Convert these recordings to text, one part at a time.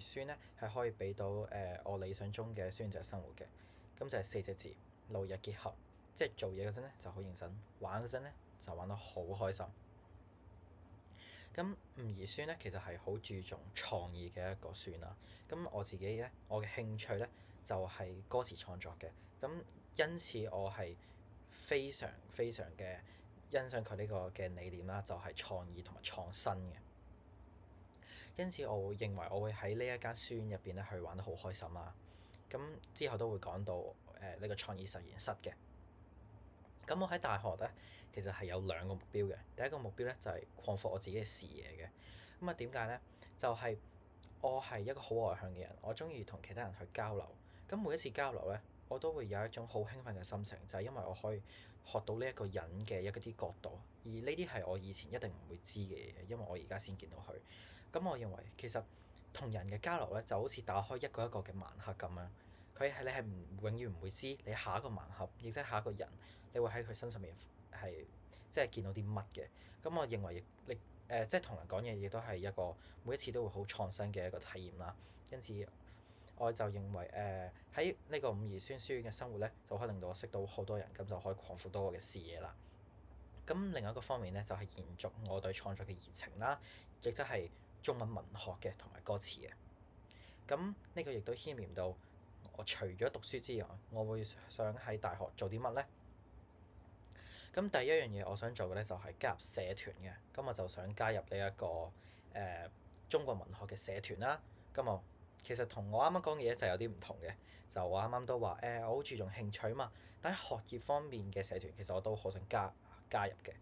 孫咧係可以俾到我理想中嘅書院生活嘅。咁就係四隻字：勞逸結合。即係做嘢嗰陣咧就好認真，玩嗰陣咧就玩得好開心。咁吳怡孫咧其實係好注重創意嘅一個書啦。咁我自己咧，我嘅興趣咧就係歌詞創作嘅。咁因此我係非常非常嘅欣賞佢呢個嘅理念啦，就係創意同埋創新嘅。因此我會認為我會喺呢一間書院入邊咧去玩得好開心啦。咁之後都會講到呢個創意實驗室嘅。咁我喺大學咧，其實係有兩個目標嘅。第一個目標咧就係擴闊我自己嘅視野嘅。咁啊點解咧？就係我係一個好外向嘅人，我中意同其他人去交流。咁每一次交流咧，我都會有一種好興奮嘅心情，就係因為我可以學到呢一個人嘅一啲角度，而呢啲係我以前一定唔會知嘅嘢，因為我而家先見到佢。咁我認為其實同人嘅交流咧，就好似打開一個一個嘅盲盒咁樣。你係永遠唔會知你下一個盲盒，亦即係下一個人，你會喺佢身上面係即係見到啲乜嘅。咁我認為你即係同人講嘢，亦都係一個每一次都會好創新嘅一個體驗啦。因此我就認為喺呢個吳怡孫書院嘅生活咧，就可以令到我識到好多人，咁就可以擴闊到我嘅視野啦。咁另外一個方面咧，就係延續我對創作嘅熱情啦，亦即係中文文學嘅同埋歌詞嘅。咁呢個亦都牽連到我除咗讀書之外，我會想喺大學做啲乜呢？咁第一樣嘢我想做嘅咧就係加入社團嘅。咁我就想加入呢一個中國文學嘅社團啦。咁我其實同我啱啱講嘅嘢就有啲唔同嘅。就我啱啱都話我好注重興趣嘛，但喺學業方面嘅社團其實我都好想加入嘅。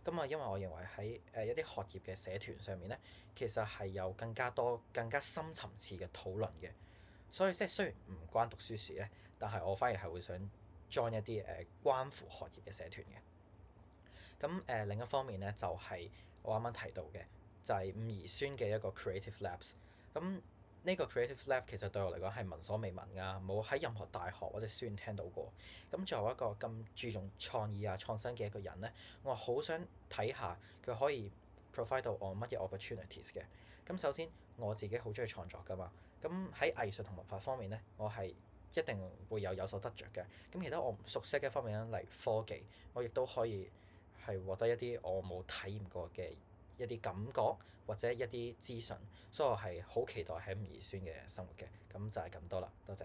咁啊，因為我認為喺一啲學業嘅社團上面咧，其實係有更加多、更加深層次嘅討論嘅。所以即係雖然唔關讀書事咧，但係我反而係會想 join 一啲關乎學業嘅社團嘅。咁另一方面咧，就係我啱啱提到嘅，就係吳怡孫嘅一個 Creative Labs。咁呢個 Creative Lab 其實對我嚟講係聞所未聞㗎，冇喺任何大學或者書院聽到過。咁作為一個咁注重創意啊創新嘅一個人咧，我好想睇下佢可以 provide 到我乜嘢 opportunities 嘅。咁首先我自己好中意創作㗎嘛，咁喺藝術同文化方面咧，我係一定會有所得着嘅。咁其他我唔熟悉嘅方面咧，例如科技，我亦都可以係獲得一啲我冇體驗過嘅一啲感覺或者一啲資訊，所以我係好期待喺吳怡孫嘅生活嘅。咁就係咁多啦，多謝。